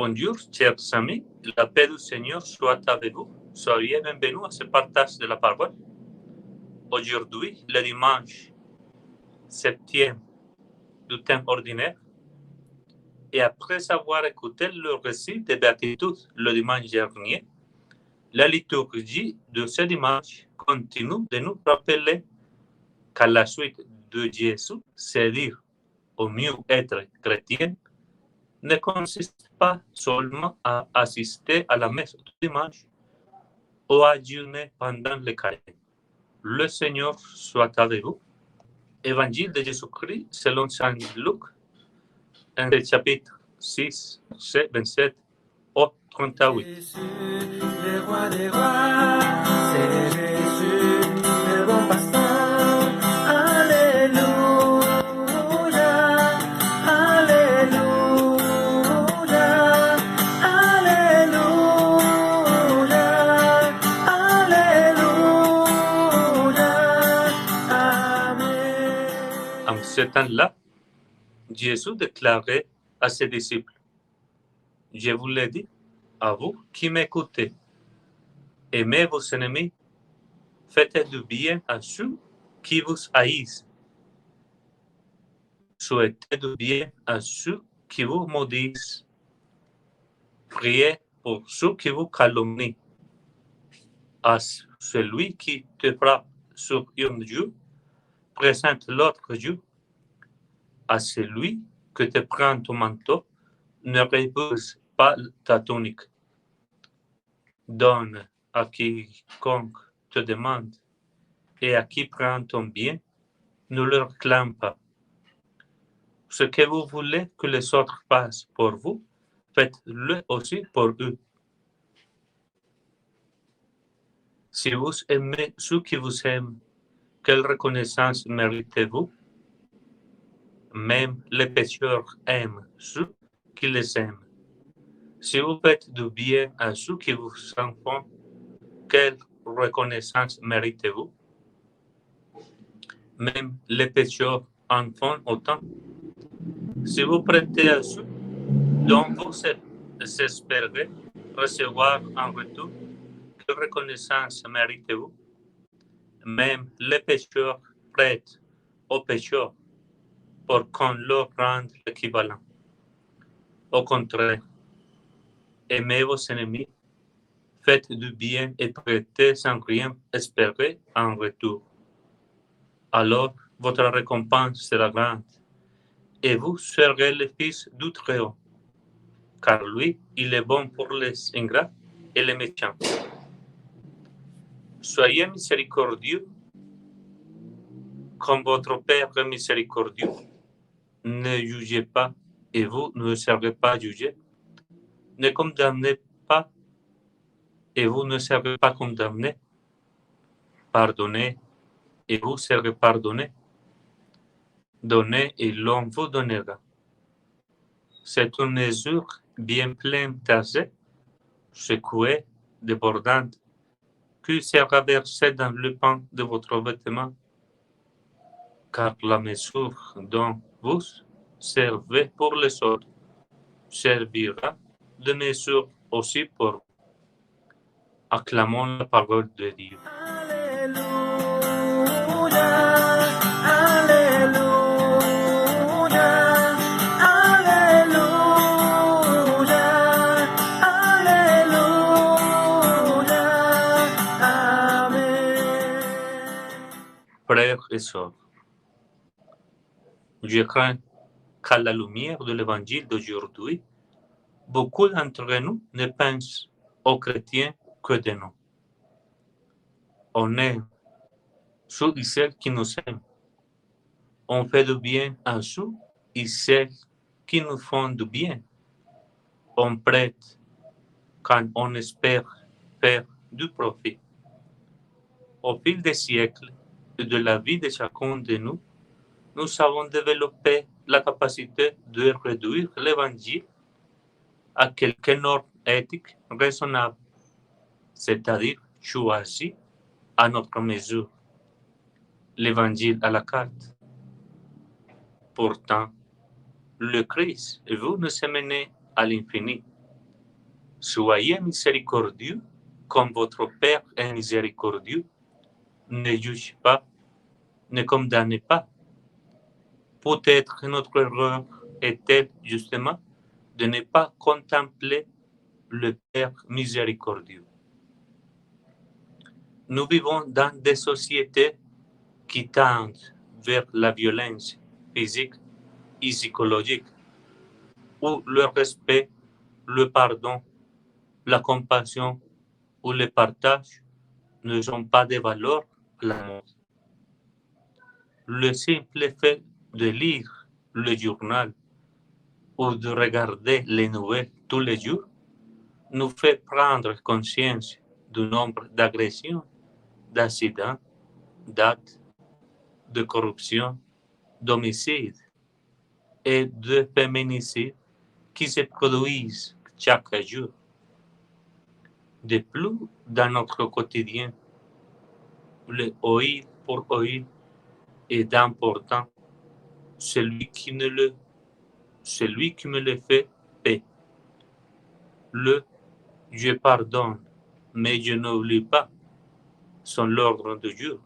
Bonjour, chers amis. La paix du Seigneur soit avec vous. Soyez bienvenus à ce partage de la parole. Aujourd'hui, le dimanche 7e du thème ordinaire. Et après avoir écouté le récit des béatitudes le dimanche dernier, la liturgie de ce dimanche continue de nous rappeler qu'à la suite de Jésus, c'est dire au mieux être chrétien, ne consiste pas seulement à assister à la messe du dimanche ou à jeûner pendant le carême. Le Seigneur soit avec vous. Évangile de Jésus-Christ selon Saint Luc, un chapitre 6, verset 27 au 38. Jésus, le roi des rois, c'est Jésus, le bon pasteur. Alléluia, Alléluia, Alléluia, Alléluia, Amen. En ce temps-là, Jésus déclarait à ses disciples, « Je vous l'ai dit, à vous qui m'écoutez, aimez vos ennemis, faites du bien à ceux qui vous haïssent, souhaitez du bien à ceux qui vous maudissent, priez pour ceux qui vous calomnient. À celui qui te frappe sur un joue, présente l'autre joue. À celui que te prend ton manteau, ne refuse pas ta tunique. Donne à quiconque te demande, et à qui prend ton bien, ne le réclame pas. Ce que vous voulez que les autres fassent pour vous, faites-le aussi pour eux. Si vous aimez ceux qui vous aiment, quelle reconnaissance méritez-vous? Même les pécheurs aiment ceux qui les aiment. Si vous faites du bien à ceux qui vous en font, quelle reconnaissance méritez-vous? Même les pécheurs en font autant. Si vous prêtez à ceux dont vous espérez recevoir en retour, quelle reconnaissance méritez-vous? Même les pécheurs prêtent aux pécheurs pour qu'on leur rende l'équivalent. Au contraire, aimez vos ennemis, faites du bien et prêtez sans rien espérer en retour. Alors votre récompense sera grande, et vous serez le fils du Très-Haut, car lui, il est bon pour les ingrats et les méchants. Soyez miséricordieux, comme votre Père est miséricordieux. Ne jugez pas, et vous ne serez pas jugés. Ne condamnez pas, et vous ne serez pas condamnés. Pardonnez, et vous serez pardonnés. Donnez, et l'on vous donnera. C'est une mesure bien pleine tassée, secouée, débordante, qui sera versée dans le pan de votre vêtement. Car la mesure dont vous servez pour les autres servira de mesure aussi pour vous. Acclamons la parole de Dieu. Alléluia, Alléluia, Alléluia, Alléluia, Amen. Frères et sœurs, je crains qu'à la lumière de l'évangile d'aujourd'hui, beaucoup d'entre nous ne pensent aux chrétiens que de nous. On aime ceux et celles qui nous aiment. On fait du bien à ceux et celles qui nous font du bien. On prête quand on espère faire du profit. Au fil des siècles et de la vie de chacun de nous, nous avons développé la capacité de réduire l'évangile à quelques normes éthiques raisonnables, c'est-à-dire choisies à notre mesure. L'évangile à la carte. Pourtant, le Christ veut nous amener à l'infini. Soyez miséricordieux comme votre Père est miséricordieux. Ne jugez pas, ne condamnez pas. Peut-être notre erreur est-elle justement de ne pas contempler le Père miséricordieux. Nous vivons dans des sociétés qui tendent vers la violence physique et psychologique, où le respect, le pardon, la compassion ou le partage ne sont pas des valeurs à la mode. Le simple fait de lire le journal ou de regarder les nouvelles tous les jours nous fait prendre conscience du nombre d'agressions, d'accidents, d'actes de corruption, d'homicides et de féminicides qui se produisent chaque jour. De plus, dans notre quotidien, le oïl pour oïl est important. Celui qui me le fait paie. Le je pardonne, mais je n'oublie pas sont l'ordre de Dieu.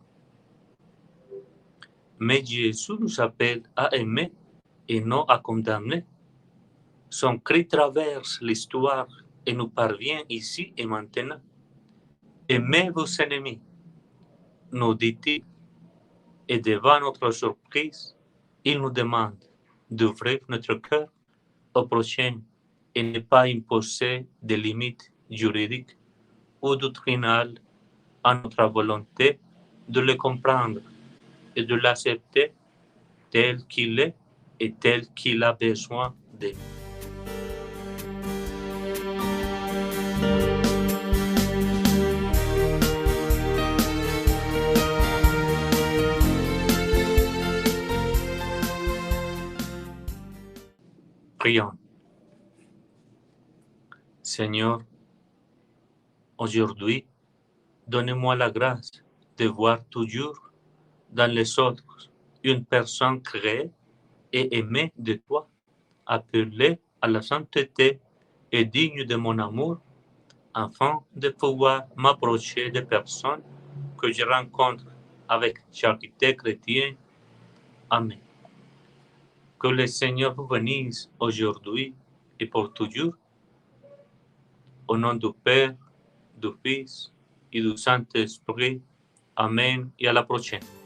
Mais Jésus nous appelle à aimer et non à condamner. Son cri traverse l'histoire et nous parvient ici et maintenant. Aimez vos ennemis, nous dit-il, et devant notre surprise, il nous demande d'ouvrir notre cœur au prochain et ne pas imposer des limites juridiques ou doctrinales à notre volonté de le comprendre et de l'accepter tel qu'il est et tel qu'il a besoin d'être. Prions. Seigneur, aujourd'hui, donnez-moi la grâce de voir toujours dans les autres une personne créée et aimée de toi, appelée à la sainteté et digne de mon amour, afin de pouvoir m'approcher des personnes que je rencontre avec charité chrétienne. Amen. Que le Seigneur vous bénisse aujourd'hui et pour toujours. Au nom du Père, du Fils et du Saint-Esprit. Amen et à la prochaine.